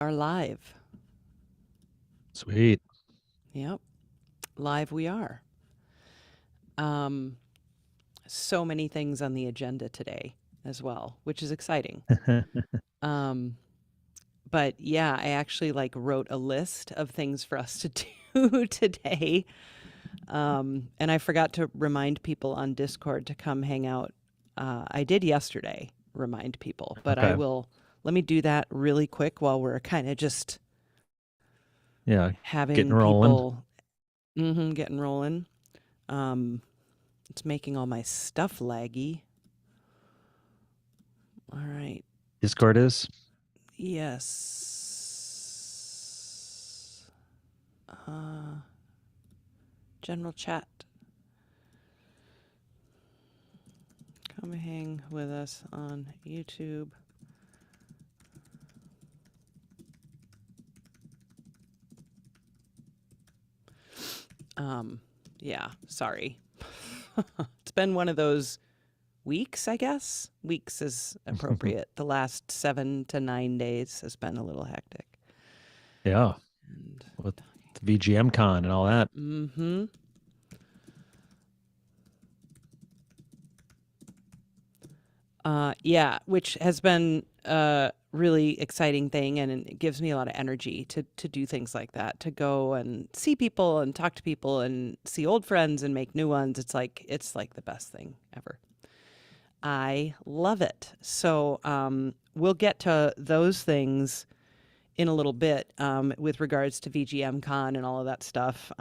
Are live. Sweet. Yep. Live we are. Um, so many things on the agenda today as well, which is exciting. Um, but yeah, I actually wrote a list of things for us to do today. And I forgot to remind people on Discord to come hang out. I did yesterday remind people, but Okay. let me do that really quick while we're kind of just Yeah. Getting having rolling. people getting rolling. Um, it's making all my stuff laggy. All right. Discord is. Yes. General chat. Come hang with us on YouTube. Yeah, sorry. It's been one of those weeks, I guess. Weeks is appropriate. The last 7 to 9 days has been a little hectic. Yeah. And With the VGM Con and all that. Yeah, which has been a really exciting thing, and it gives me a lot of energy to do things like that, to go and see people and talk to people and see old friends and make new ones. It's like the best thing ever. I love it. So we'll get to those things in a little bit with regards to VGM Con and all of that stuff.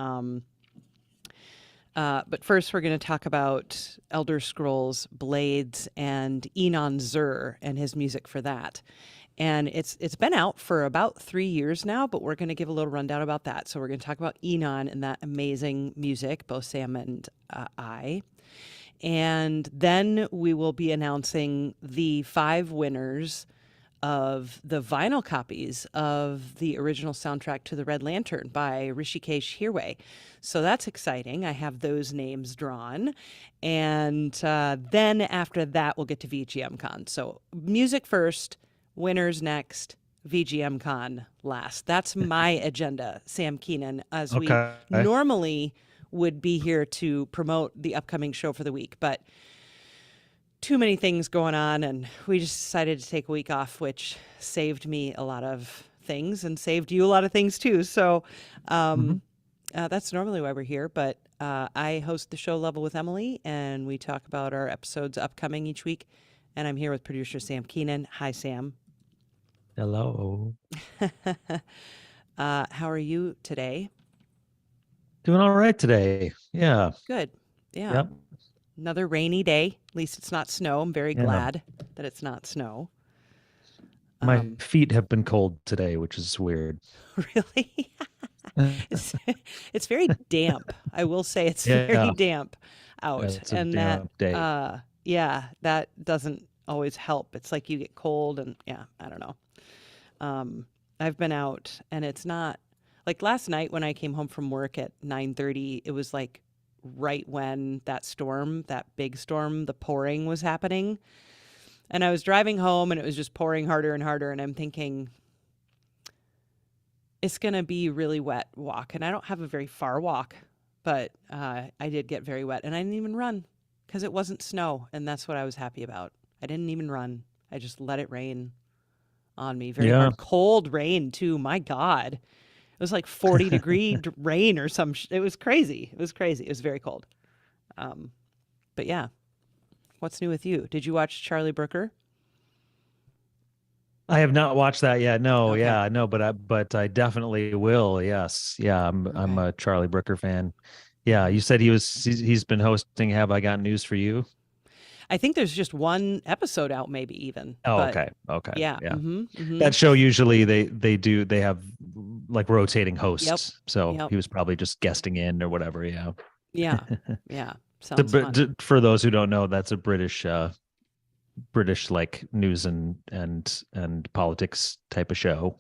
But first, we're going to talk about Elder Scrolls Blades and Enon Zur and his music for that. And it's been out for about 3 years now, but we're going to give a little rundown about that. So we're going to talk about Enon and that amazing music, both Sam and I. And then we will be announcing the 5 winners of the vinyl copies of the original soundtrack to The Red Lantern by Rishikesh Hirway. So that's exciting. I have those names drawn. And then after that, we'll get to VGM Con. So music first, winners next, VGM Con last. That's my agenda, Sam Keenan, as we Okay. normally would be here to promote the upcoming show for the week. But too many things going on, and we just decided to take a week off, which saved me a lot of things and saved you a lot of things too. So that's normally why we're here, but I host the show Level with Emily, and we talk about our episodes upcoming each week, and I'm here with producer Sam Keenan. Hi, Sam. Hello. How are you today? Doing all right today. Yeah. Good. Yeah. Yep. Another rainy day. At least it's not snow. I'm very Yeah. glad that it's not snow. My feet have been cold today, which is weird. Really? It's very damp. I will say it's very Yeah. damp out. It's a And that, damp day. yeah, that doesn't always help. It's like you get cold and yeah, I don't know. I've been out and it's not like last night when I came home from work at 9:30, it was like right when that storm, that big storm, the pouring was happening. And I was driving home and it was just pouring harder and harder. And I'm thinking, it's going to be really wet walk. And I don't have a very far walk, but I did get very wet. And I didn't even run because it wasn't snow. And that's what I was happy about. I didn't even run. I just let it rain on me. Very hard. Cold rain, too. My God. It was like 40-degree rain or some. It was crazy. It was crazy. It was very cold. But yeah. What's new with you? Did you watch Charlie Brooker? I have not watched that yet. No, Okay. yeah, no, but I definitely will. Yes. Yeah, I'm Okay. a Charlie Brooker fan. Yeah, you said he's been hosting Have I Got News for You? I think there's just one episode out, maybe even. Oh, But okay. Okay. yeah. Yeah. Mm-hmm. That show usually they have like rotating Yep. hosts. So Yep. he was probably just guesting in or whatever. Yeah. Yeah. Yeah. Sounds fun. For those who don't know, that's a British like news and politics type of show.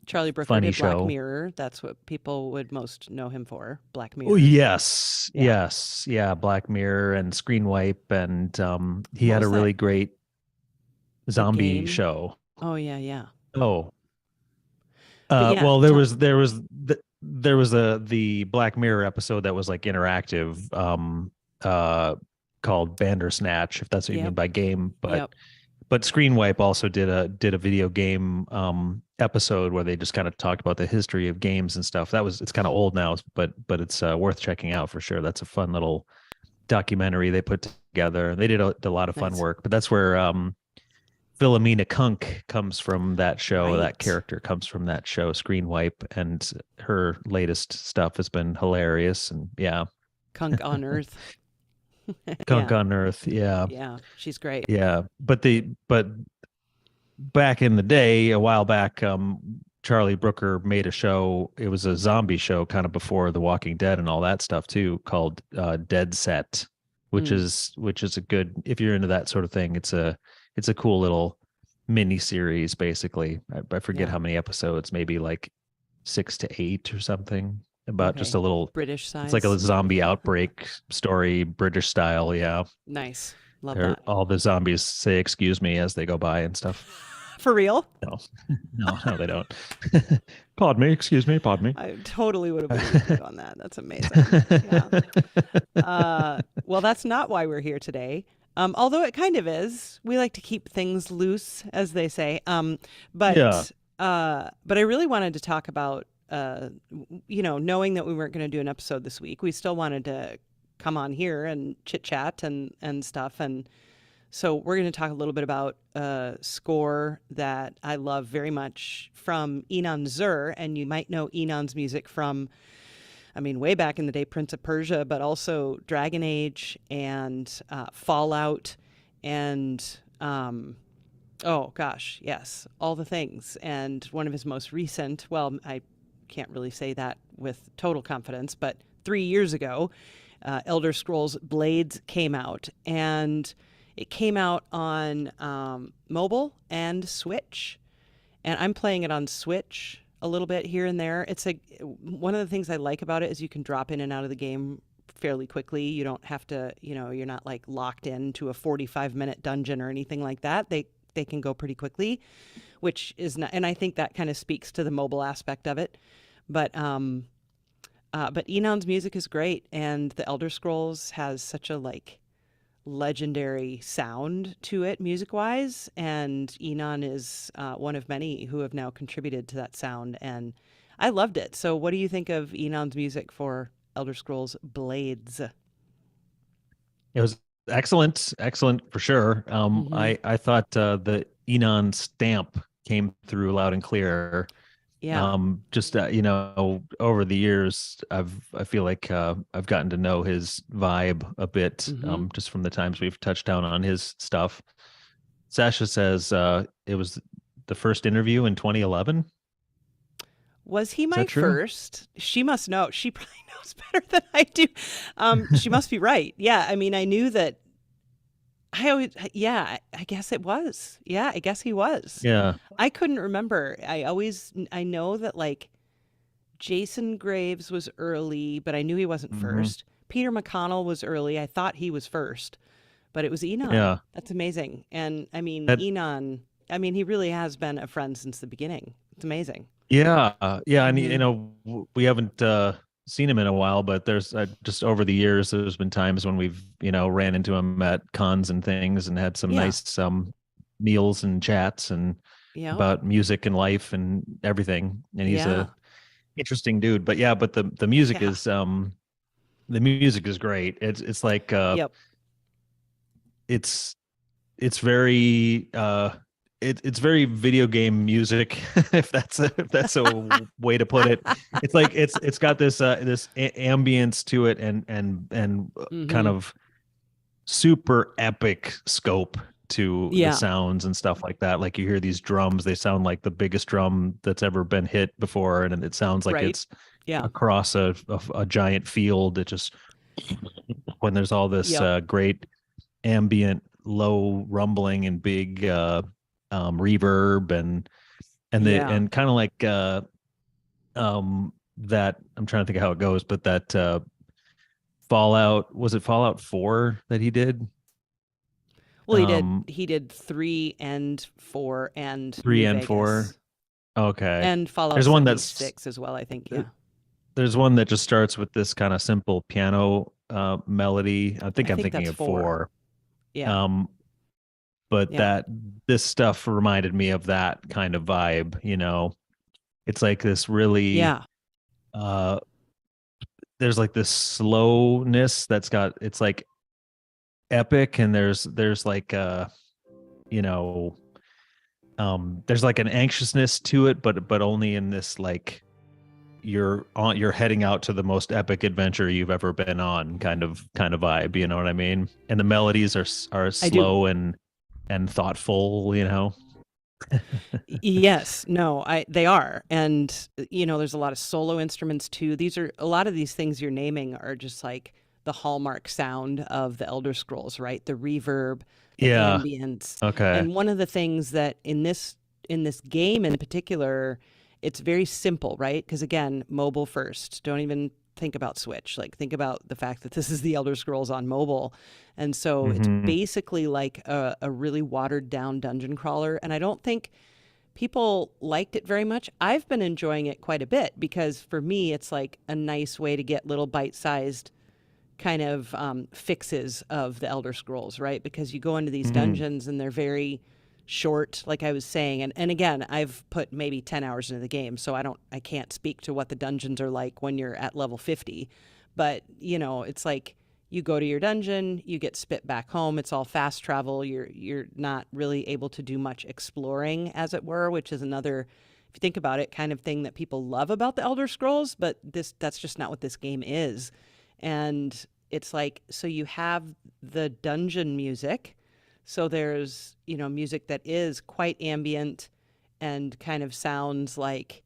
Charlie Brooker Funny did Black show. Mirror. That's what people would most know him for. Black Oh, Mirror. yes. Yeah. Yes. Yeah. Black Mirror and Screen Wipe. And he What had a was that? really great The zombie game? show. Oh, yeah, yeah. Oh, But yeah, Well, there was the Black Mirror episode that was like interactive, called Bandersnatch, if that's what you mean yep, by game. yep. But Screen Wipe also did a video game episode where they just kind of talked about the history of games and stuff. It's kind of old now, but it's worth checking out for sure. That's a fun little documentary they put together. They did a lot of fun Nice. work, but that's where Philomena Kunk comes from that show. That Right. character comes from that show, Screen Wipe, and her latest stuff has been hilarious. And yeah, Kunk on Earth. Kunk Yeah. on Earth. Yeah, Yeah. She's great. yeah. But back in the day, a while back, Charlie Brooker made a show. It was a zombie show, kind of before The Walking Dead and all that stuff too, called Dead Set, Mm, which is a good, if you're into that sort of thing. It's a cool little mini series, basically. I forget yeah. how many episodes, maybe like 6 to 8 or something. About just Okay. a little. British It's like a size. zombie outbreak story, British style. Yeah, Nice. Love that. all the zombies say "excuse me" as they go by and stuff. For real? No, no, they don't. Pardon me, excuse me, pardon me. I totally would have believed you on that. That's amazing. Yeah. Well, that's not why we're here today. Although it kind of is. We like to keep things loose, as they say. Yeah, But I really wanted to talk about, knowing that we weren't going to do an episode this week, we still wanted to come on here and chit chat and stuff. And so we're going to talk a little bit about a score that I love very much from Inan Zur, and you might know Inan's music from, I mean, way back in the day, Prince of Persia, but also Dragon Age and Fallout, and oh gosh, yes, all the things. And one of his most recent, well, I can't really say that with total confidence, but 3 years ago, Elder Scrolls Blades came out, and it came out on mobile and Switch, and I'm playing it on Switch a little bit here and there. It's a one of the things I like about it is you can drop in and out of the game fairly quickly. You don't have to, you're not like locked into a 45-minute dungeon or anything like that. They can go pretty quickly, which is not, and I think that kind of speaks to the mobile aspect of it. But but Enon's music is great, and the Elder Scrolls has such a like legendary sound to it music wise, and Enon is one of many who have now contributed to that sound, and I loved it. So what do you think of Enon's music for Elder Scrolls Blades? it was excellent, excellent for sure. Mm-hmm. I thought the Enon stamp came through loud and clear. Yeah. Just over the years, I feel like I've gotten to know his vibe a bit, Mm-hmm. just from the times we've touched down on his stuff. Sasha says it was the first interview in 2011. Was he Is my that true? first? She must know. She probably knows better than I do. She must be right. Yeah, I mean, I knew that. I always, yeah, I guess it was. Yeah, I guess he was. Yeah. I couldn't remember. I know that like Jason Graves was early, but I knew he wasn't Hmm. first. Peter McConnell was early. I thought he was first, but it was Enon. Yeah. That's amazing. And I mean, That. Enon, I mean, he really has been a friend since the beginning. It's amazing. Yeah. Yeah. And Hmm. we haven't seen him in a while, but there's just over the years, there's been times when we've ran into him at cons and things and had some Yeah. nice meals and chats and Yep. about music and life and everything. And he's a Yeah. interesting dude. But yeah, but Yeah. the music is great. It's like Yep. it's it's very it's very video game music, if that's a way to put it. It's like it's got this ambience to it, and kind Hmm. of super epic scope to the Yeah. sounds and stuff like that. Like you hear these drums, they sound like the biggest drum that's ever been hit before, and it sounds like Right. it's Yeah. across a giant field. It just, when there's all this Yep. great ambient low rumbling and big reverb, Yeah. and kind of like that. I'm trying to think of how it goes, but that Fallout, was it Fallout 4 that he did? Well, he did. um He did 3 and 4 and New 3 and 4. Vegas. Okay. And Fallout There's one that's 76 as well, I think. Yeah. there's one that just starts with this kind of simple piano melody. I think I I'm think thinking that's of 4. four. Yeah. Um, but Yeah. this stuff reminded me of that kind of vibe, you know. It's like this really Yeah. uh there's like this slowness that's got it's like epic, and there's like you know there's like an anxiousness to it, but only in this like you're heading out to the most epic adventure you've ever been on kind of vibe, you know what I mean? And the melodies are I do. slow and thoughtful, you know. Yes, no, they are. And there's a lot of solo instruments too. These are a lot of these things you're naming are just like the hallmark sound of the Elder Scrolls, right? The reverb, the Yeah. ambience. Okay. And one of the things that in this game in particular, it's very simple, right? Because again, mobile first. Don't even think about Switch. Like think about the fact that this is the Elder Scrolls on mobile. And so it's Hmm. basically like a really watered down dungeon crawler. And I don't think people liked it very much. I've been enjoying it quite a bit because for me, it's like a nice way to get little bite sized kind of fixes of the Elder Scrolls, right? Because you go into these Hmm. dungeons and they're very short, like I was saying. And again, I've put maybe 10 hours into the game, so I can't speak to what the dungeons are like when you're at level 50. But, it's like you go to your dungeon, you get spit back home. It's all fast travel. You're not really able to do much exploring, as it were, which is another, if you think about it, kind of thing that people love about the Elder Scrolls, but that's just not what this game is. And it's like, so you have the dungeon music. So there's, music that is quite ambient and kind of sounds like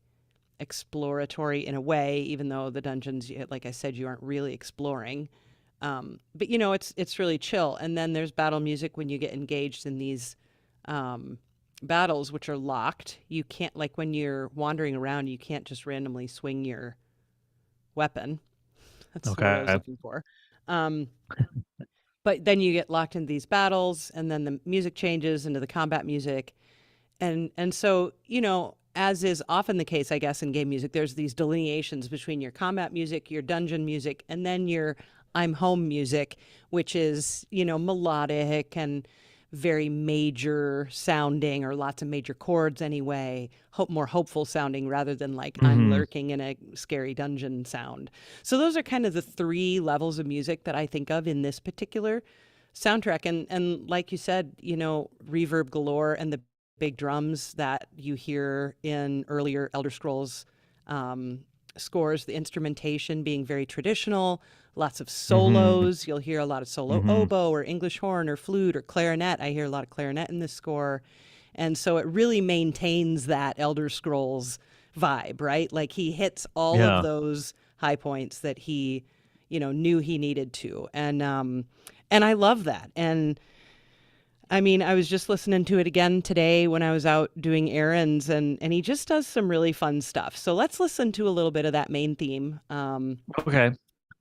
exploratory in a way, even though the dungeons, like I said, you aren't really exploring. But it's really chill. And then there's battle music when you get engaged in these battles, which are locked. You can't, like when you're wandering around, you can't just randomly swing your weapon. That's the word I was Okay. looking for. Um, but then you get locked into these battles, and then the music changes into the combat music, and so as is often the case, I guess, in game music, there's these delineations between your combat music, your dungeon music, and then your I'm home music, which is melodic and very major sounding, or lots of major chords anyway, more hopeful sounding rather than like I'm Hmm. lurking in a scary dungeon sound. So those are kind of the 3 levels of music that I think of in this particular soundtrack. And like you said, reverb galore and the big drums that you hear in earlier Elder Scrolls scores, the instrumentation being very traditional, lots of Hmm. solos. You'll hear a lot of solo Hmm. oboe or English horn or flute or clarinet. I hear a lot of clarinet in this score. And so it really maintains that Elder Scrolls vibe, right? Like he hits all of Yeah. those high points that he, knew he needed to. And I love that. And I mean, I was just listening to it again today when I was out doing errands, and he just does some really fun stuff. So let's listen to a little bit of that main theme, Okay.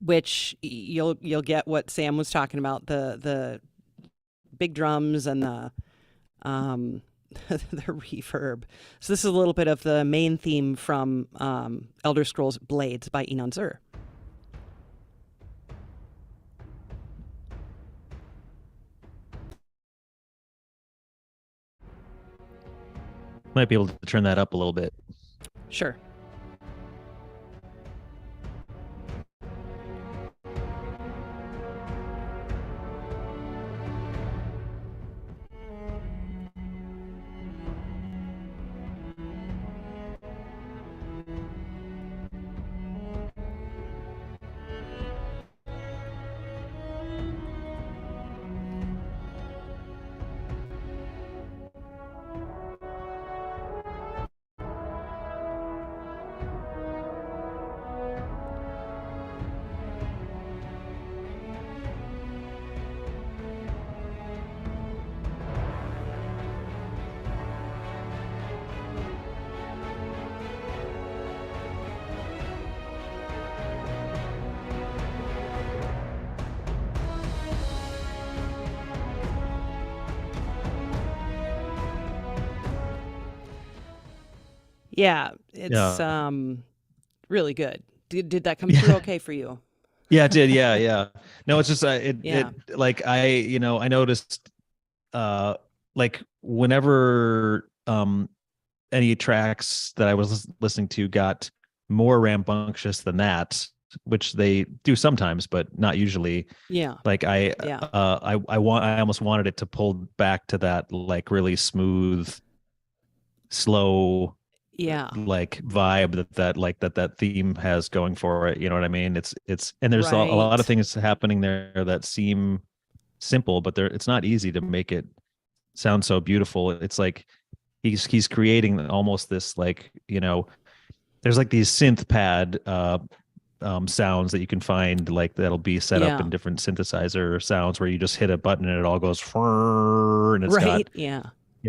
which you'll get what Sam was talking about, the big drums and the um, the reverb. So this is a little bit of the main theme from Elder Scrolls Blades by Inon Zur. Might be able to turn that up a little bit. Sure. Yeah, it's Yeah. really good. Did that come through okay for you? Yeah, it did. Yeah, yeah. No, it's just Yeah. like I noticed like whenever any tracks that I was listening to got more rambunctious than that, which they do sometimes, but not usually. Yeah. Like Yeah. I almost wanted it to pull back to that like really smooth, slow Yeah. like vibe that theme has going for it. You know what I mean? It's and there's a lot of Right. things happening there that seem simple, but it's not easy to make it sound so beautiful. It's like he's creating almost this like, there's like these synth pad sounds that you can find like that'll be set up Yeah. in different synthesizer sounds where you just hit a button and it all goes and it's got Right. Yeah.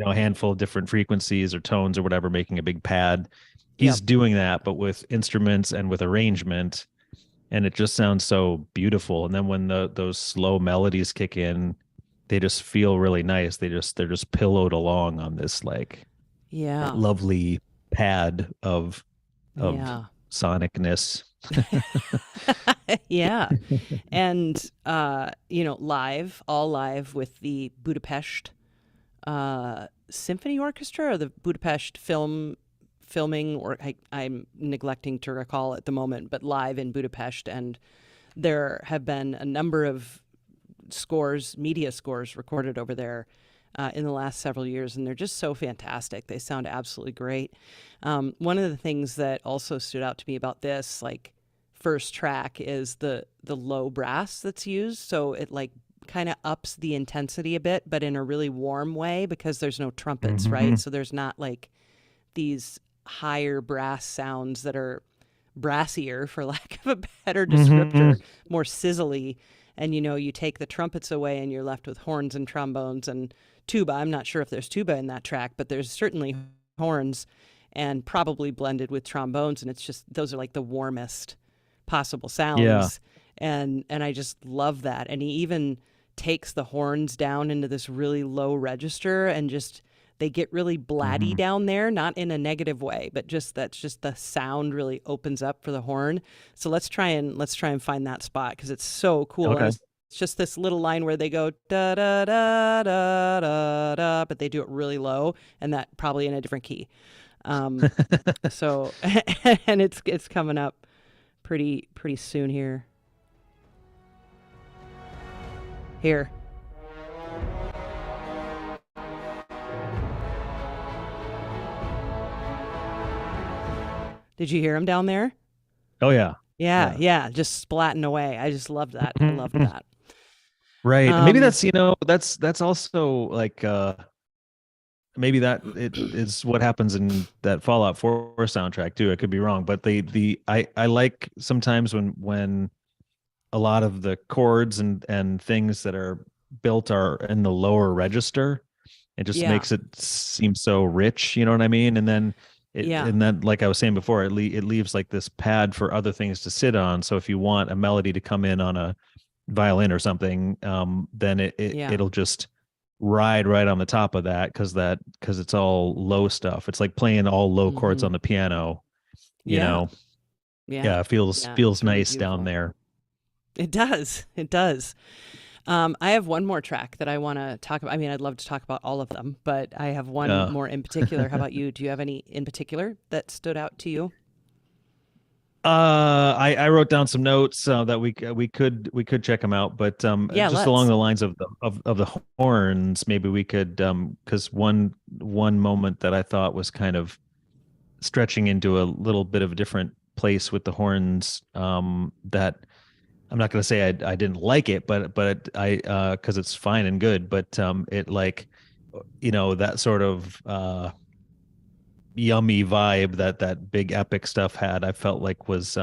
a handful of different frequencies or tones or whatever making a big pad. He's Yep. doing that but with instruments and with arrangement, and it just sounds so beautiful. And then when those slow melodies kick in, they just feel really nice. They're just pillowed along on this like Yeah. lovely pad of Yeah. sonicness. Yeah. And live, all live with the Budapest Symphony Orchestra or the Budapest filming, or I'm neglecting to recall at the moment, but live in Budapest. And there have been a number of media scores recorded over there in the last several years, and they're just so fantastic. They sound absolutely great. One of the things that also stood out to me about this, like, first track is the low brass that's used, so it like kind of ups the intensity a bit, but in a really warm way because there's no trumpets, Mm-hmm. right? So there's not like these higher brass sounds that are brassier, for lack of a better Mm-hmm. descriptor, more sizzly. And you take the trumpets away and you're left with horns and trombones and tuba. I'm not sure if there's tuba in that track, but there's certainly horns and probably blended with trombones. And it's just, those are like the warmest possible Yeah. sounds. And I just love that. And he even takes the horns down into this really low register, and just they get really blatty Mm-hmm. down there, not in a negative way, but just that's just the sound really opens up for the horn. So let's try and find that spot because it's so cool. And Okay. it's just this little line where they go da da da da da da, but they do it really low, and that probably in a different key. So and it's coming up pretty soon here. Here. Did you hear him down there? Oh yeah. Yeah, Yeah. yeah, just splatting away. I just loved that. I loved that. Right. Maybe Um, that's also like maybe that it is what happens in that Fallout 4 soundtrack too. I could be wrong, but I like sometimes when a lot of the chords and things that are built are in the lower register. It just yeah, makes it seem so rich, you know what I mean? And then yeah, and then like I was saying before, it leaves like this pad for other things to sit on. So if you want a melody to come in on a violin or something, then yeah, it'll just ride right on the top of that because it's all low stuff. It's like playing all low chords hmm, on the piano, you yeah, know. yeah, Yeah, it feels yeah. feels It's really nice down beautiful. there. It does. It does. I have one more track that I want to talk about. I mean, I'd love to talk about all of them, but I have one Uh more in particular. How about you? Do you have any in particular that stood out to you? I wrote down some notes that we could check them out, but Yeah, just along let's. the lines of the horns, maybe we could because one moment that I thought was kind of stretching into a little bit of a different place with the horns, that I'm not going to say I didn't like it, but I because it's fine and good, but it like that sort of yummy vibe that big epic stuff had, I felt like was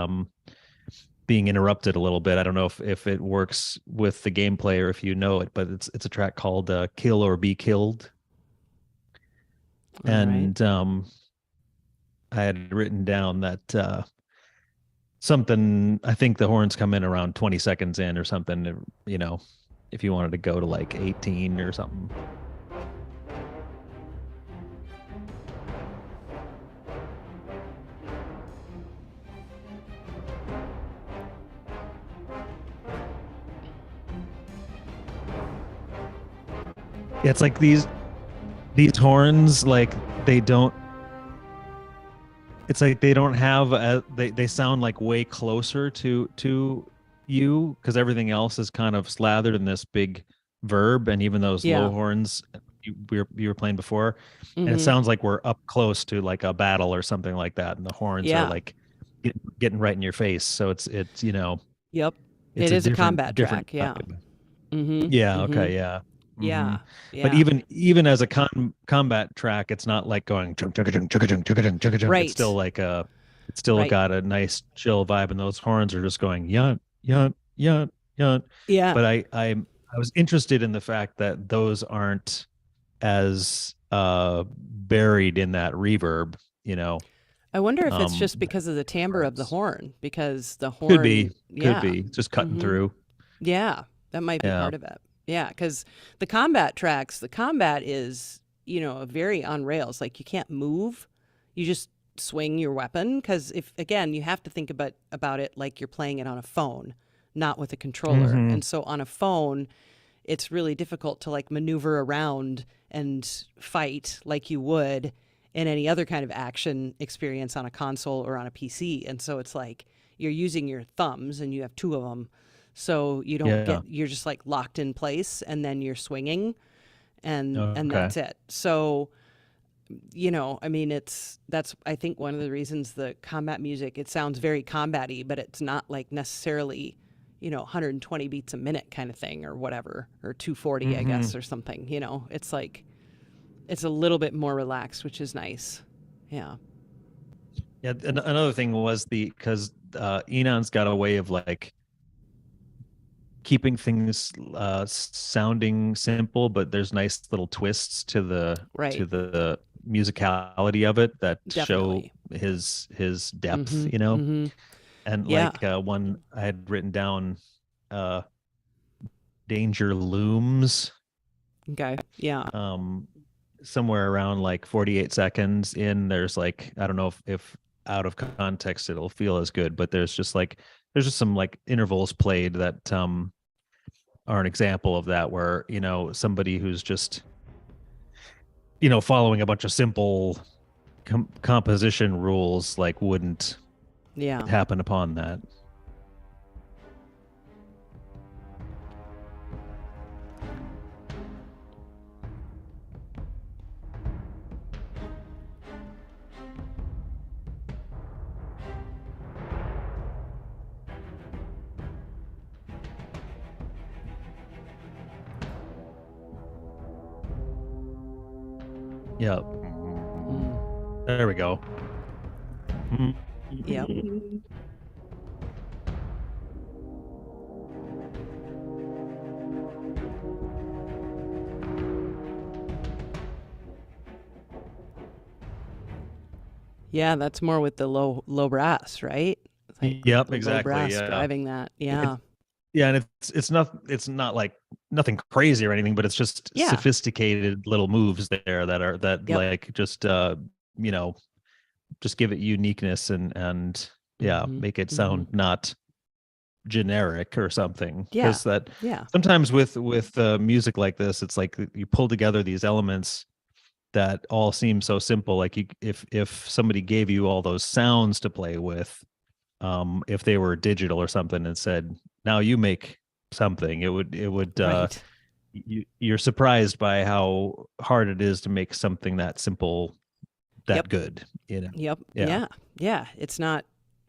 being interrupted a little bit. I don't know if it works with the gameplay or if you know it, but it's a track called Kill or Be Killed. All right. And I had written down that something, I think the horns come in around 20 seconds in or something, if you wanted to go to like 18 or something. Yeah, it's like these horns, like they don't. It's like they don't have they sound like way closer to you because everything else is kind of slathered in this big verb, and even those low Yeah. horns you were playing before, and it Mm-hmm. sounds like we're up close to like a battle or something like that, and the horns are Yeah. like getting right in your face. So it's Yep. it's It a is a combat different track. Yeah. vibe. Mm-hmm. Yeah. Mm-hmm. Okay. Yeah. Yeah. But Yeah. even as a combat track, it's not like going chunk chunk chunk chunk chunk chunk chunk chunk. It's still Right. like it's still Right. got a nice chill vibe, and those horns are just going yunt yunt yunt yunt. Yeah. But I was interested in the fact that those aren't as buried in that reverb, you know. I wonder if it's Um, just because of the timbre of the parts. horn, because the Could be, horn, yeah. just cutting Mm-hmm. through. Yeah. That might be Yeah. part of it. Yeah. Because the combat tracks, the combat is, very on rails. Like you can't move. You just swing your weapon. Because if, again, you have to think about it like you're playing it on a phone, not with a controller. Hmm. And so on a phone, it's really difficult to like maneuver around and fight like you would in any other kind of action experience on a console or on a PC. And so it's like you're using your thumbs and you have two of them. So you don't Yeah. get, you're just like locked in place and then you're swinging and Okay. that's it. So, I mean, that's, I think one of the reasons the combat music, it sounds very combat-y, but it's not like necessarily 120 beats a minute kind of thing or whatever, or 240, I Hmm. guess, or something. It's like, it's a little bit more relaxed, which is nice. Yeah. Yeah. Another thing was because Enon's got a way of like keeping things sounding simple, but there's nice little twists to Right. the musicality of it that show Definitely. his depth, Mm-hmm. you know. Mm-hmm. And Yeah. like one I had written down, uh, "Danger Looms," Okay. Yeah. um, somewhere around like 48 seconds in. There's like I don't know if out of context it'll feel as good, but there's just some like intervals played that are an example of that where somebody who's just following a bunch of simple composition rules like wouldn't Yeah. happen upon that. Yeah. Mm. There we go. Yep. Yeah, that's more with the low brass, right? It's like Yep, the low exactly. brass Yeah. driving that. It, Yeah. yeah, and it's not like nothing crazy or anything, but it's just Yeah. sophisticated little moves there that Yep. like just you know, just give it uniqueness and yeah, Mm-hmm. make it Mm-hmm. sound not generic or something. Yeah. Because that Yeah. sometimes with music like this, it's like you pull together these elements that all seem so simple. Like if somebody gave you all those sounds to play with, if they were digital or something, and said, "Now you make something," it would Right. you're surprised by how hard it is to make something that simple that Yep. good. Yep. Yeah, Yeah. Yeah. It's not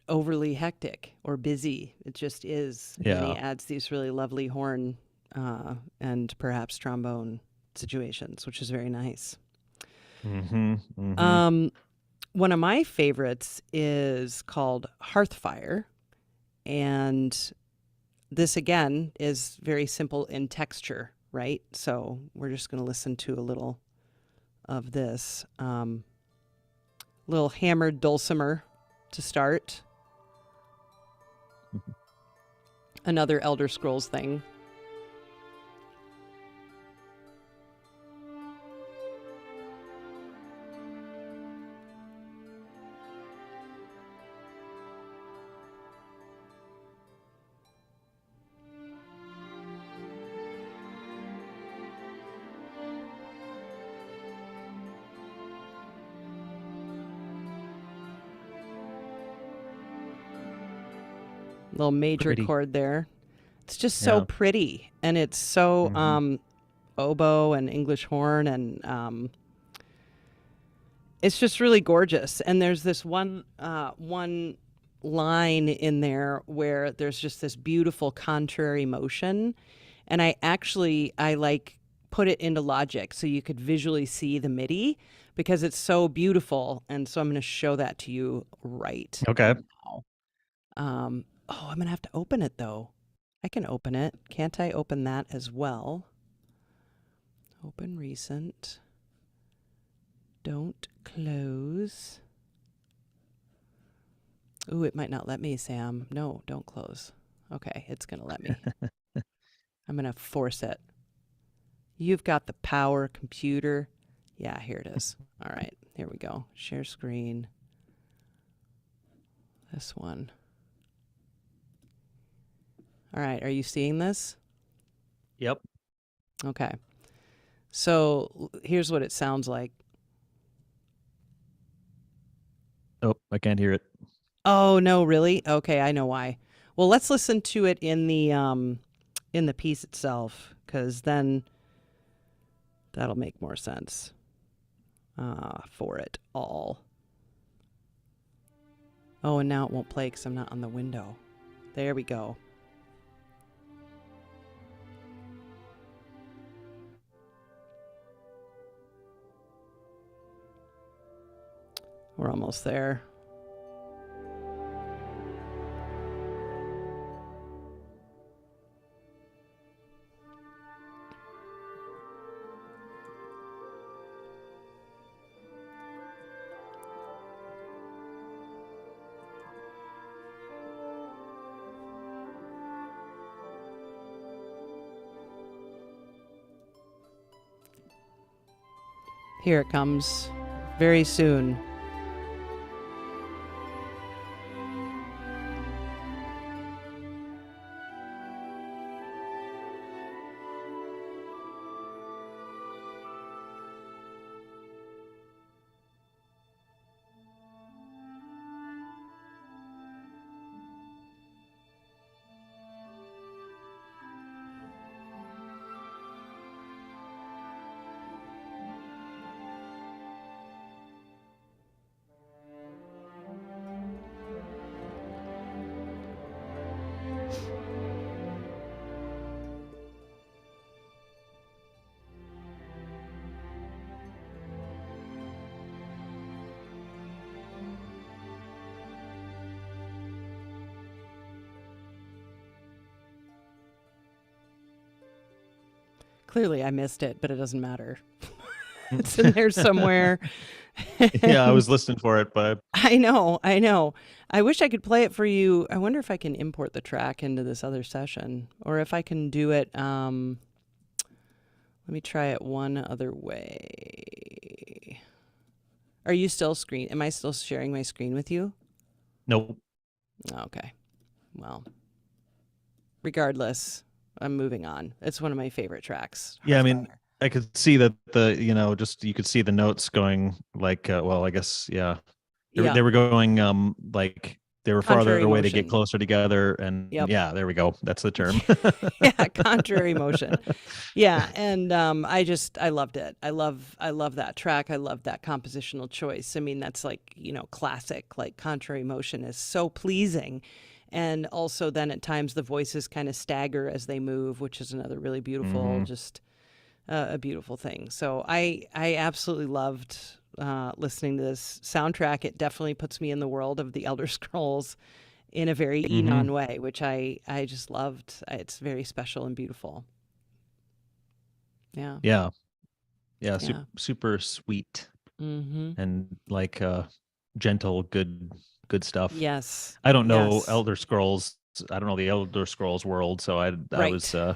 overly hectic or busy. It just is. And then he yeah. adds these really lovely horn and perhaps trombone situations, which is very nice. Mm-hmm. Mm-hmm. Um, One of my favorites is called Hearthfire. And this, again, is very simple in texture, right? So we're just going to listen to a little of this. Little hammered dulcimer to start. Another Elder Scrolls thing. Little major Pretty. chord there. It's just so Yeah. pretty, and it's so Mhm. oboe and English horn, and it's just really gorgeous. And there's this one line in there where there's just this beautiful contrary motion, and I like put it into Logic so you could visually see the MIDI because it's so beautiful. And so I'm going to show that to you right Okay. now. Oh, I'm going to have to open it though. I can open it. Can't I open that as well? Open recent. Don't close. Ooh, it might not let me, Sam. No, don't close. Okay, it's going to let me. I'm going to force it. You've got the power, computer. Yeah, here it is. All right, here we go. Share screen. This one. All right, are you seeing this? Yep. Okay. So here's what it sounds like. Oh, I can't hear it. Oh, no, really? Okay, I know why. Well, let's listen to it in the piece itself, because then that'll make more sense for it all. Oh, and now it won't play because I'm not on the window. There we go. We're almost there. Here it comes very soon. Clearly, I missed it, but it doesn't matter. It's in there somewhere. Yeah, I was listening for it, but I know, I know. I wish I could play it for you. I wonder if I can import the track into this other session, or if I can do it. Let me try it one other way. Are you still screen? Am I still sharing my screen with you? nope. Okay. Well, regardless, I'm moving on. It's one of my favorite tracks. Yeah, I mean, I could see that just you could see the notes going like, well, I guess, yeah. Yeah. They were going like they were farther Contrary away to get motion. closer together, and Yep. yeah, there we go. That's the term. Yeah, contrary motion. Yeah, and I loved it. I love that track. I love that compositional choice. I mean, that's like, classic. Like contrary motion is so pleasing. And also then at times the voices kind of stagger as they move, which is another really beautiful, just a beautiful thing. So I absolutely loved listening to this soundtrack. It definitely puts me in the world of the Elder Scrolls in a very Enon way, which I just loved. It's very special and beautiful. Yeah. Yeah. Yeah, Yeah. super sweet Mm-hmm. and like gentle, good stuff. Yes. I don't know Yes. Elder Scrolls. I don't know the Elder Scrolls world, so I was Right. I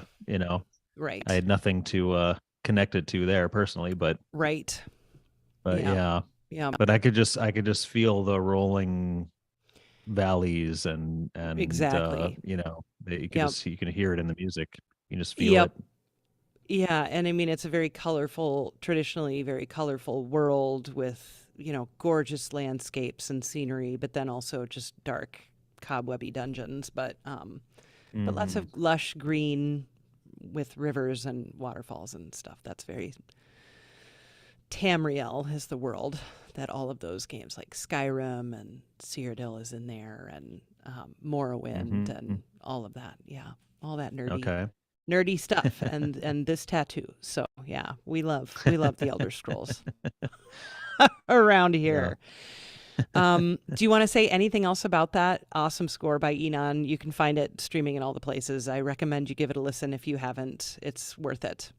Right. had nothing to connect it to there personally, but Right. Yeah. yeah. Yeah. But I could just feel the rolling valleys and Exactly. Yep. you can hear it in the music. You can just feel Yep. it. Yeah. And I mean, it's a very colorful, traditionally very colorful world with, gorgeous landscapes and scenery, but then also just dark cobwebby dungeons, but lots Mhm. of lush green with rivers and waterfalls and stuff. That's very Tamriel is the world that all of those games like Skyrim and Cyrodiil is in there, and Morrowind Mhm. and all of that. Yeah, all that Okay. nerdy stuff, and this tattoo. So yeah, we love the Elder Scrolls around Yeah. here. Do you want to say anything else about that awesome score by Enon? You can find it streaming in all the places. I recommend you give it a listen if you haven't. It's worth it.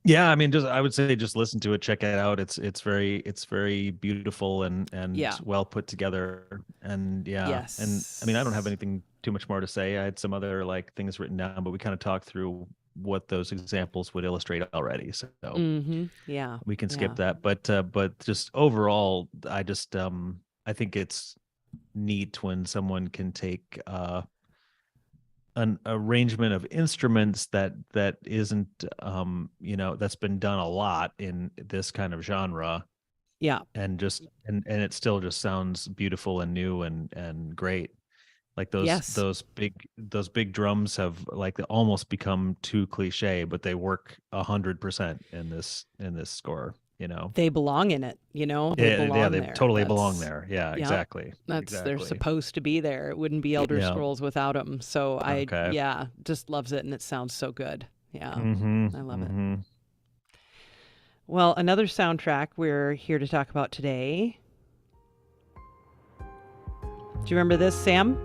Yeah, I mean, just I would say just listen to it, check it out. It's very beautiful and Yeah. well put together. And yeah, and I mean, I don't have Yes. anything too much more to say. I had some other like things written down, but we kind of talked through what those examples would illustrate already. So Mm-hmm. Yeah. we can skip Yeah. that. But just overall, I think it's neat when someone can take an arrangement of instruments that isn't that's been done a lot in this kind of genre, Yeah. and just and it still just sounds beautiful and new and great. Like Yes. those big drums have like almost become too cliche, but they work 100% in this score. They belong in it, they Yeah, belong they there. totally belong That's, there. Yeah, yeah, exactly. they're Exactly. supposed to be there. It wouldn't be Elder Yeah. Scrolls without them. So Okay. yeah, just loves it. And it sounds so good. Yeah. Mm-hmm. I love it. Mm-hmm. Well, another soundtrack we're here to talk about today. Do you remember this, Sam?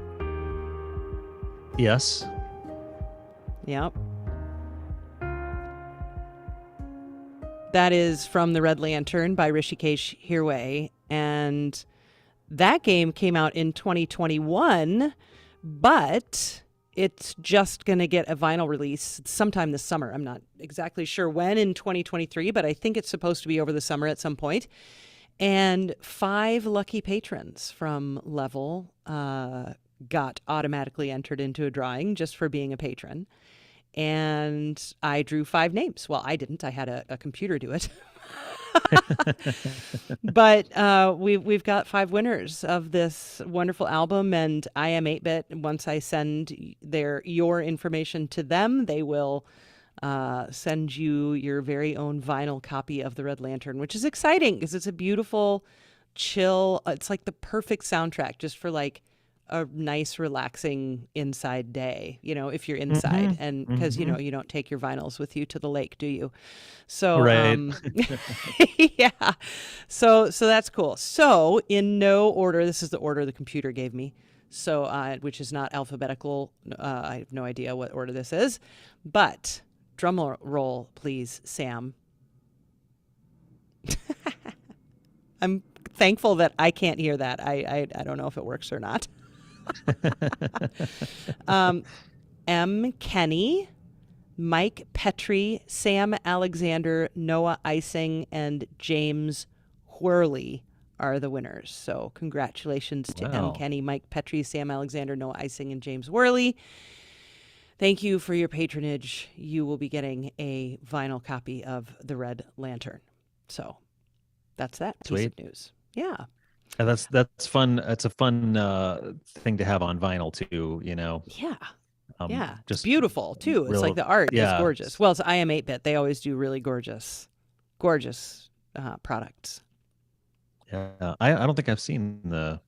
Yes. Yep. That is from The Red Lantern by Rishikesh Hirway. And that game came out in 2021, but it's just going to get a vinyl release sometime this summer. I'm not exactly sure when in 2023, but I think it's supposed to be over the summer at some point. And 5 lucky patrons from Level got automatically entered into a drawing just for being a patron. And I drew 5 names. Well, I didn't. I had a computer do it. But we've got 5 winners of this wonderful album, and iam8bit. Once I send your information to them, they will send you your very own vinyl copy of The Red Lantern, which is exciting because it's a beautiful, chill. It's like the perfect soundtrack just for like a nice, relaxing inside day. If you're inside, Mm-hmm. and because Mm-hmm. you don't take your vinyls with you to the lake, do you? So Right. yeah, so that's cool. So in no order, this is the order the computer gave me. So which is not alphabetical. I have no idea what order this is, but drum roll, please, Sam. I'm thankful that I can't hear that. I don't know if it works or not. M. Kenny, Mike Pettry, Sam Alexander, Noah Ising, and James Whirley are the winners. So congratulations to M. Wow. Kenny, Mike Pettry, Sam Alexander, Noah Ising, and James Whirley. Thank you for your patronage. You will be getting a vinyl copy of The Red Lantern. So that's that piece Sweet. of news. Yeah. Yeah, that's fun. It's a fun thing to have on vinyl too, Yeah. Yeah. It's just beautiful too. It's like real, the art is yeah. gorgeous. Well, it's iam8bit. They always do really gorgeous products. Yeah. I don't think I've seen the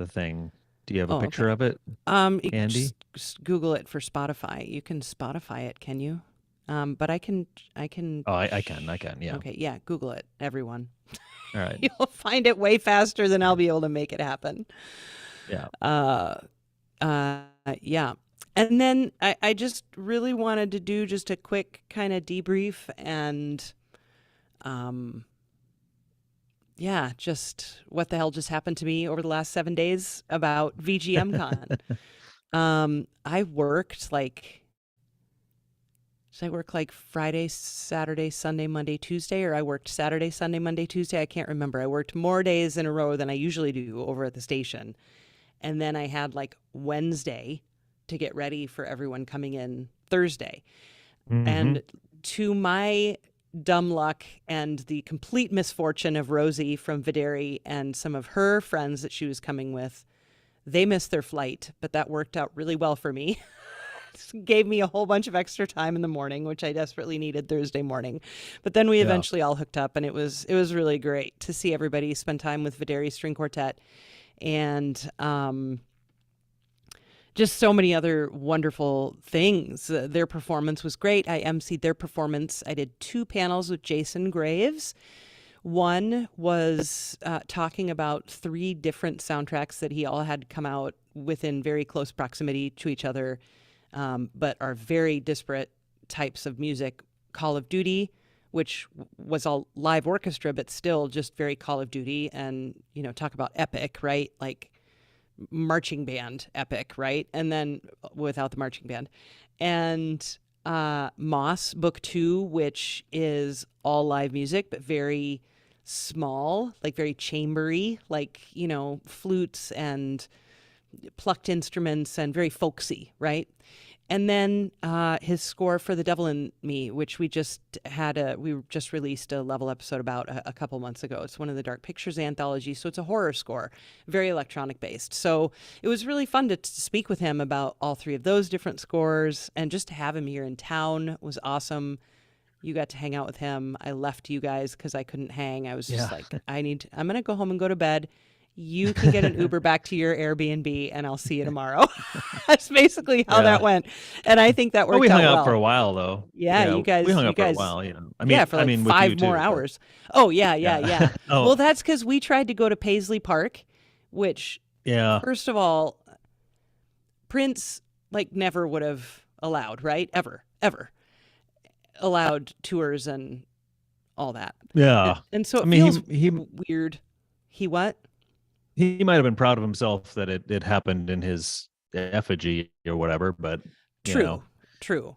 thing. Do you have a Oh, picture okay. of it, You can Andy? just Google it for Spotify. You can Spotify it, can you? But I can. Oh, I can, yeah. Okay, yeah. Google it, everyone. All right. You'll find it way faster than I'll be able to make it happen. Yeah. Yeah. And then I just really wanted to do just a quick kind of debrief and, yeah, just what the hell just happened to me over the last 7 days about VGM Con. I worked like, did I work like Friday, Saturday, Sunday, Monday, Tuesday, or I worked Saturday, Sunday, Monday, Tuesday? I can't remember. I worked more days in a row than I usually do over at the station. And then I had like Wednesday to get ready for everyone coming in Thursday. Mm-hmm. And to my dumb luck and the complete misfortune of Rosie from Videri and some of her friends that she was coming with, They missed their flight, but that worked out really well for me. Gave me a whole bunch of extra time in the morning, which I desperately needed Thursday morning. But then we eventually all hooked up, and it was really great to see everybody spend time with Videri String Quartet, and just so many other wonderful things. Their performance was great. I emceed their performance. I did 2 panels with Jason Graves. One was talking about 3 different soundtracks that he all had come out within very close proximity to each other, but are very disparate types of music. Call of Duty, which was all live orchestra, but still just very Call of Duty, and, you know, talk about epic, right? Like marching band epic, right? And then without the marching band. And Moss Book 2, which is all live music, but very small, like very chambery, like, you know, flutes and plucked instruments and very folksy, right? And then his score for The Devil in Me, which we just released a level episode about a couple months ago. It's one of the Dark Pictures anthologies, so it's a horror score, very electronic based. So it was really fun to speak with him about all 3 of those different scores, and just to have him here in town was awesome. You got to hang out with him. I left you guys because I couldn't hang. I was just like, I'm going to go home and go to bed. You can get an Uber back to your Airbnb, and I'll see you tomorrow. That's basically how that went. And I think that worked out we hung well. out for a while, though. Yeah, you guys. We hung out for a while, you know. I mean, for like 5 more hours. Oh, yeah. Oh. Well, that's because we tried to go to Paisley Park, which, first of all, Prince, like, never would have allowed, right? Ever. Allowed tours and all that. Yeah. And so it feels weird. He what? He might have been proud of himself that it happened in his effigy or whatever, but True.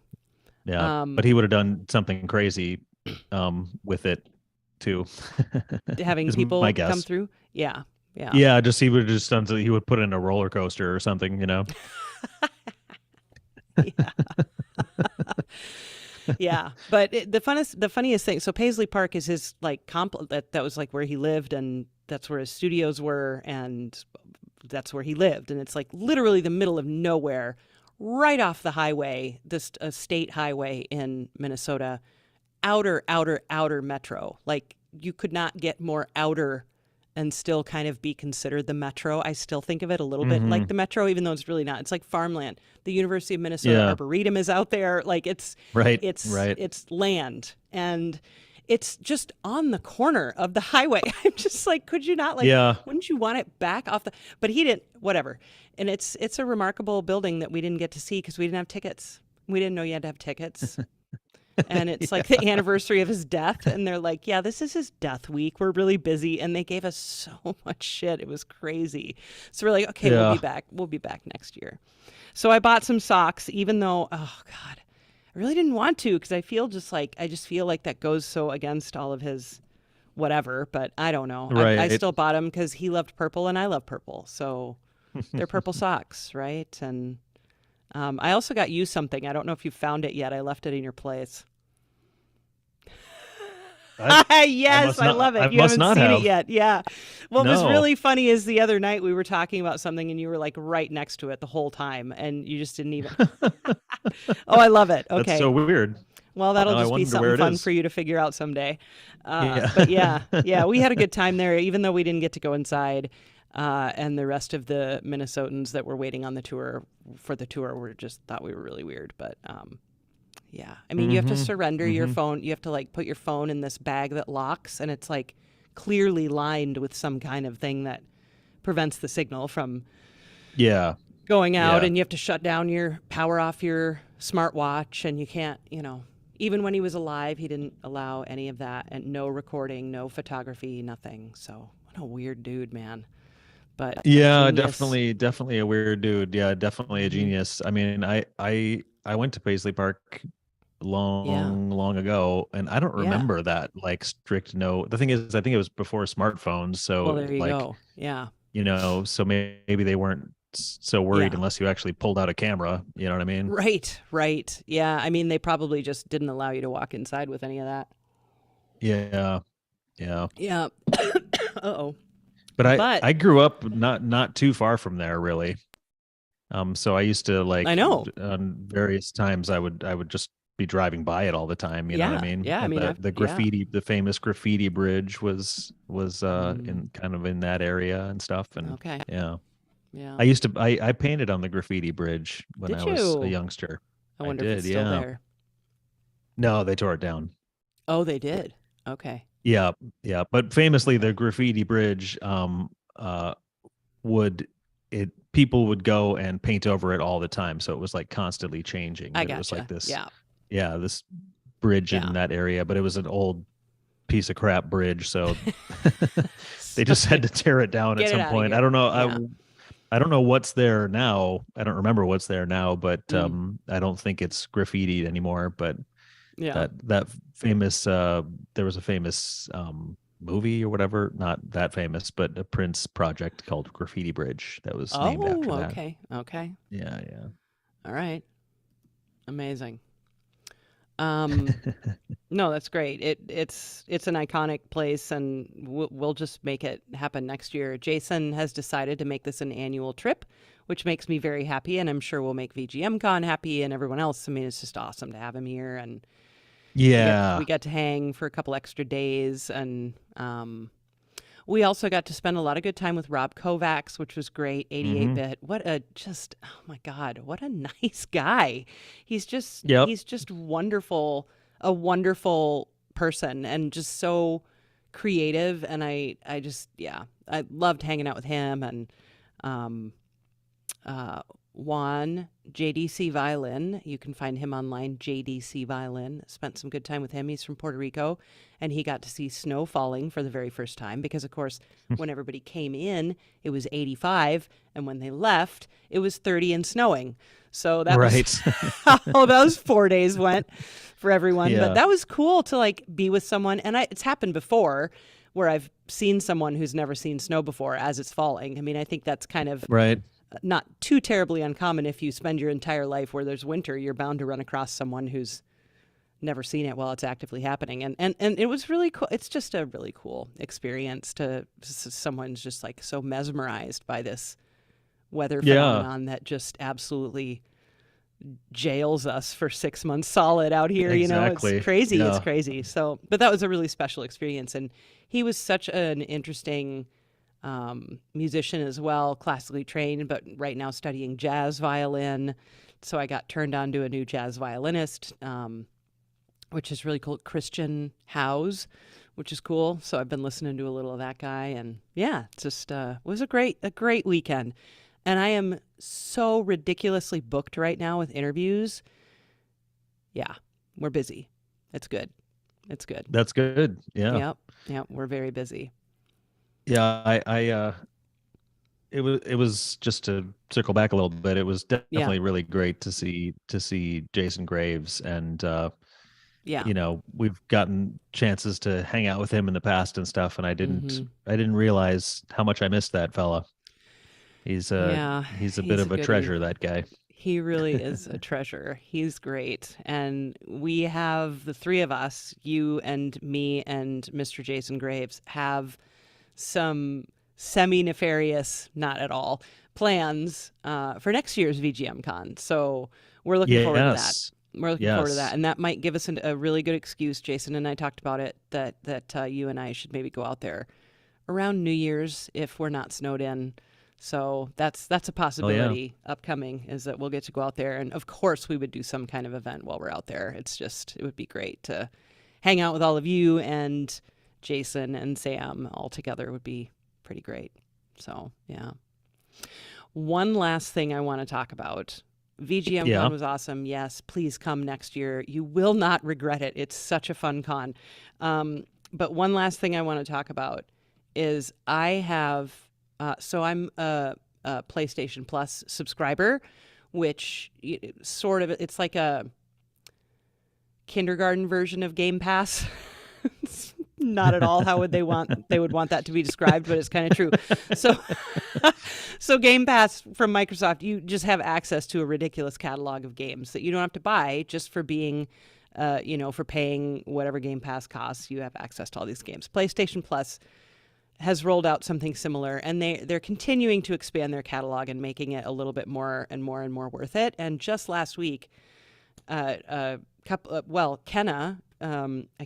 Yeah, but he would have done something crazy with it too. Having people come through. Yeah. Just he would have just done. He would put in a roller coaster or something, you know. Yeah, but the funniest thing. So Paisley Park is his like that was like where he lived, and that's where his studios were, and that's where he lived, and it's like literally the middle of nowhere, right off the highway, this state highway in Minnesota, outer metro. Like you could not get more outer and still kind of be considered the metro. I still think of it a little bit like the metro, even though it's really not. It's like farmland. The University of Minnesota Arboretum is out there. Like it's land, and it's just on the corner of the highway. I'm just like, could you not wouldn't you want it back off the, but he didn't, whatever. And it's a remarkable building that we didn't get to see because we didn't have tickets. We didn't know you had to have tickets. And it's like the anniversary of his death. And they're like, yeah, this is his death week. We're really busy. And they gave us so much shit. It was crazy. So we're like, okay, we'll be back. We'll be back next year. So I bought some socks, even though, oh God, I really didn't want to, because I just feel like that goes so against all of his whatever, but I don't know. Right. I still bought them because he loved purple and I love purple. So they're purple socks, right? And I also got you something. I don't know if you found it yet. I left it in your place. Yes, I love it. You haven't seen it yet. Yeah. What was really funny is the other night we were talking about something and you were like right next to it the whole time and you just didn't even. Oh, I love it. Okay. That's so weird. Well, that'll just be something fun for you to figure out someday. But yeah, we had a good time there, even though we didn't get to go inside. And the rest of the Minnesotans that were waiting on the tour were just thought we were really weird. But yeah, I mean, you have to surrender your phone. You have to like put your phone in this bag that locks, and it's like clearly lined with some kind of thing that prevents the signal from going out. And you have to shut down power off your smartwatch, and you can't, even when he was alive, he didn't allow any of that, and no recording, no photography, nothing. So what a weird dude, man. But definitely a weird dude. Yeah, definitely a genius. I mean, I went to Paisley Park long ago, and I don't remember that like strict no. The thing is, I think it was before smartphones, so there you go. Yeah, so maybe they weren't so worried unless you actually pulled out a camera. You know what I mean? Right. Yeah, I mean, they probably just didn't allow you to walk inside with any of that. Yeah. Uh-oh. But But I grew up not too far from there, really. So I used to I like know. on various times I would just be driving by it all the time. You know what I Yeah. mean? Yeah. I mean, The yeah. graffiti, the famous graffiti bridge was Mm, in kind of in that area and stuff. And okay. yeah, Yeah. I painted on the graffiti bridge when I Did was a you? youngster. I I wonder if it's did, still yeah. there. No, they tore it down. Oh, they did. Okay. Yeah, yeah. But famously, the graffiti bridge, would it people would go and paint over it all the time, so it was like constantly changing. I That it was like gotcha. this, Yeah. yeah, this bridge in Yeah. that area, but it was an old piece of crap bridge, so they So just had to tear it down at get it some out of point. I here. don't know. Yeah. I don't know what's there now. I don't remember what's there now, but Mm, I don't think it's graffitied anymore. But yeah. that famous there was a famous movie or whatever, not that famous, but a Prince project called Graffiti Bridge that was named Oh, after that. okay. Okay. Yeah, yeah. All right. Amazing. Um, no, that's great. It's an iconic place, and we'll just make it happen next year. Jason has decided to make this an annual trip, which makes me very happy, and I'm sure we'll make VGM Con happy and everyone else. I mean, it's just awesome to have him here, and we Yeah. got to hang for a couple extra days, and we also got to spend a lot of good time with Rob Kovacs, which was great. Hmm. 88-bit. What a just oh my god, what a nice guy. Yep. He's just wonderful, a wonderful person and just so creative, and I just yeah, I loved hanging out with him and um uh, Juan, JDC Violin. You can find him online, JDC Violin. Spent some good time with him. He's from Puerto Rico, and he got to see snow falling for the very first time because, of course, when everybody came in, it was 85, and when they left, it was 30 and snowing. So that was Right. how those 4 days went for everyone. But Yeah. that was cool to like be with someone, and it's happened before where I've seen someone who's never seen snow before as it's falling. I mean, I think that's kind of Right. not too terribly uncommon. If you spend your entire life where there's winter, you're bound to run across someone who's never seen it while it's actively happening. And it was really cool. It's just a really cool experience to someone's just like so mesmerized by this weather Yeah. phenomenon that just absolutely jails us for 6 months solid out here. You know, it's Exactly. crazy. It's Yeah. crazy. So, but that was a really special experience. And he was such an interesting musician as well, classically trained, but right now studying jazz violin. So I got turned on to a new jazz violinist, which is really cool, Christian Howes, which is cool. So I've been listening to a little of that guy, and yeah, it's just it was a great weekend. And I am so ridiculously booked right now with interviews. Yeah, we're busy. It's good. It's good. That's good. Yeah. Yep. Yep. We're very busy. Yeah. It was just to circle back a little bit. It was Yeah. definitely really great to see Jason Graves, and Yeah. we've gotten chances to hang out with him in the past and stuff, and Mm-hmm. I didn't realize how much I missed that fella. Yeah. He's a bit He's a of a good one. treasure, that guy. He really is a treasure. He's great. And we have the three of us, you and me and Mr. Jason Graves, have some semi nefarious, not at all, plans for next year's VGM Con. So we're looking forward to that. Yes. We're looking forward to that. Yes. And that might give us a really good excuse. Jason and I talked about it, that you and I should maybe go out there around New Year's if we're not snowed in. So that's a Oh yeah. possibility upcoming, is that we'll get to go out there, and of course we would do some kind of event while we're out there. It would be great to hang out with all of you, and Jason and Sam all together would be pretty great. So yeah. One last thing I want to talk about. VGM Yeah. Con was awesome. Yes, please come next year. You will not regret it. It's such a fun con. But one last thing I want to talk about is I have, so I'm a PlayStation Plus subscriber, which sort of, it's like a kindergarten version of Game Pass. It's not at all how they would want that to be described, but it's kind of true. So so Game Pass from Microsoft, you just have access to a ridiculous catalog of games that you don't have to buy just for being for paying whatever Game Pass costs. You have access to all these games. PlayStation Plus has rolled out something similar, and they're continuing to expand their catalog and making it a little bit more and more and more worth it. And just last week, Kenna, I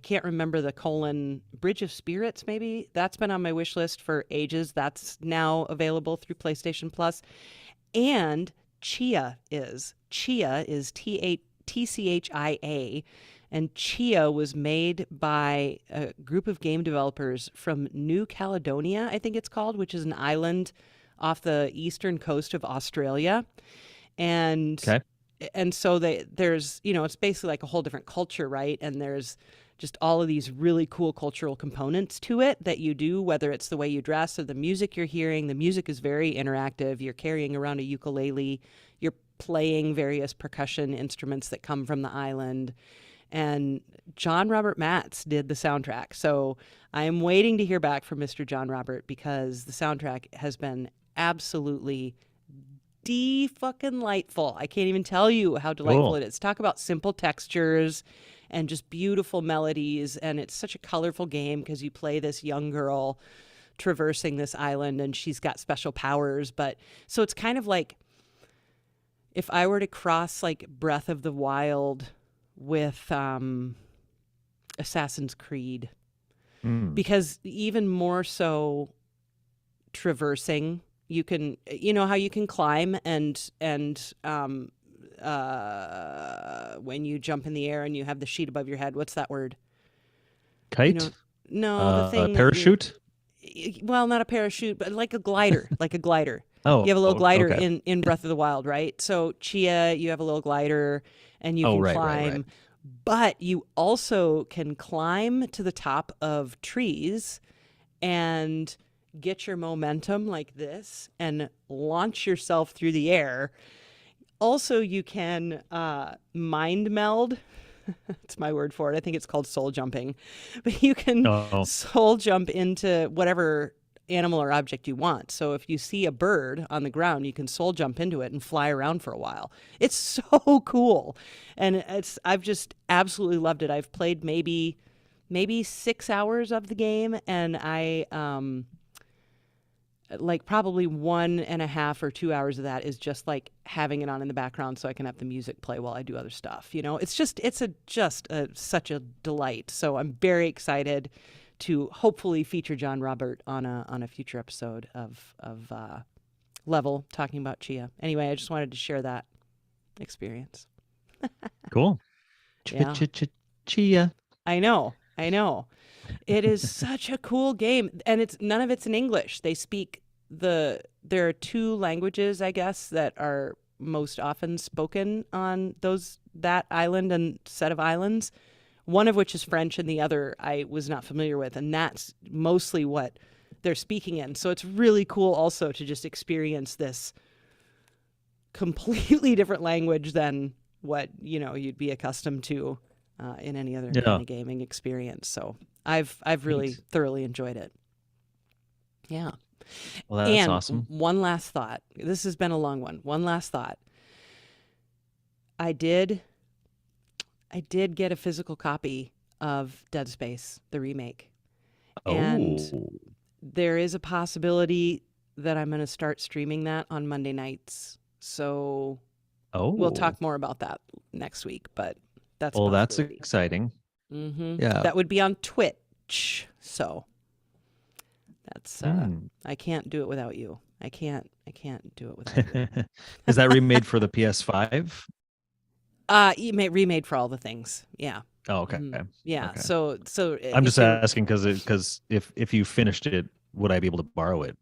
can't remember the Bridge of Spirits, maybe that's been on my wish list for ages. That's now available through PlayStation Plus, and Chia is TCHIA. And Chia was made by a group of game developers from New Caledonia, I think it's called, which is an island off the eastern coast of Australia. And so there's, it's basically like a whole different culture, right? And there's just all of these really cool cultural components to it that you do, whether it's the way you dress or the music you're hearing. The music is very interactive. You're carrying around a ukulele. You're playing various percussion instruments that come from the island. And John Robert Matz did the soundtrack. So I am waiting to hear back from Mr. John Robert, because the soundtrack has been absolutely de-fucking-lightful. I can't even tell you how delightful it is. Talk about simple textures and just beautiful melodies. And it's such a colorful game because you play this young girl traversing this island, and she's got special powers. But so it's kind of like if I were to cross like Breath of the Wild with Assassin's Creed, because even more so traversing, you can, how you can climb and when you jump in the air and you have the sheet above your head, what's that word? Kite? No, the thing. Parachute? Well, not a parachute, but like a glider, like a glider. Oh, you have a little glider okay. in Breath of the Wild, right? So Chia, you have a little glider and you can climb, right. But you also can climb to the top of trees and get your momentum like this and launch yourself through the air. Also, you can mind meld. That's my word for it. I think it's called soul jumping. But you can soul jump into whatever animal or object you want. So if you see a bird on the ground, you can soul jump into it and fly around for a while. It's so cool. And I've just absolutely loved it. I've played maybe 6 hours of the game, and I like probably 1.5 or 2 hours of that is just like having it on in the background so I can have the music play while I do other stuff. It's such a delight. So I'm very excited to hopefully feature John Robert on a future episode of Level, talking about Chia. Anyway, I just wanted to share that experience. Cool. Chia. I know. It is such a cool game, and none of it's in English. They speak there are 2 languages, I guess, that are most often spoken on that island and set of islands. One of which is French, and the other I was not familiar with, and that's mostly what they're speaking in. So it's really cool also to just experience this completely different language than what you'd be accustomed to in any other kind of gaming experience. So I've really thoroughly enjoyed it. Yeah. Well, that's awesome. One last thought. This has been a long one. One last thought. I did get a physical copy of Dead Space, the remake. And there is a possibility that I'm going to start streaming that on Monday nights. So we'll talk more about that next week, but that's that's exciting. Mm-hmm. Yeah. That would be on Twitch. So that's I can't do it without you. I can't do it without you. Is that remade for the PS5? Remade for all the things. Yeah. Oh, okay. Yeah. Okay. So I'm just asking because if you finished it, would I be able to borrow it?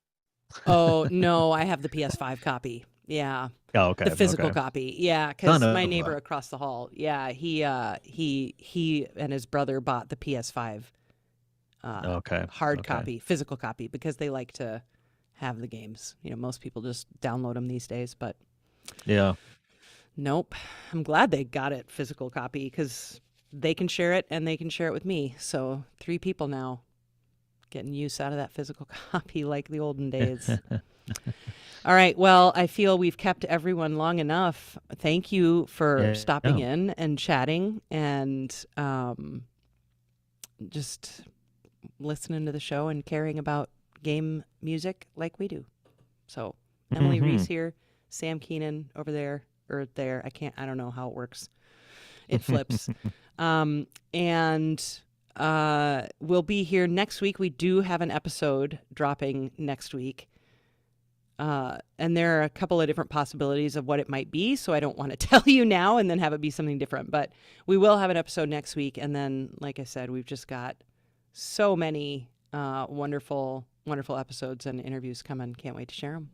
Oh no, I have the PS5 copy. Yeah. Oh, okay. The physical copy. Yeah, because my neighbor across the hall. Yeah, he and his brother bought the PS5. Hard copy, physical copy, because they like to have the games. Most people just download them these days, but yeah. Nope. I'm glad they got it physical copy because they can share it and they can share it with me. So 3 people now getting use out of that physical copy like the olden days. All right. Well, I feel we've kept everyone long enough. Thank you for stopping in and chatting and just listening to the show and caring about game music like we do. So Emily Reese here, Sam Keenan over there, or there. I don't know how it works. It flips. And we'll be here next week. We do have an episode dropping next week. And there are a couple of different possibilities of what it might be. So I don't want to tell you now and then have it be something different. But we will have an episode next week. And then, like I said, we've just got so many wonderful, wonderful episodes and interviews coming. Can't wait to share them.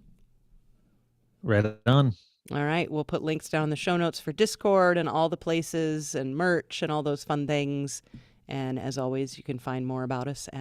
Right on. All right. We'll put links down in the show notes for Discord and all the places and merch and all those fun things. And as always, you can find more about us at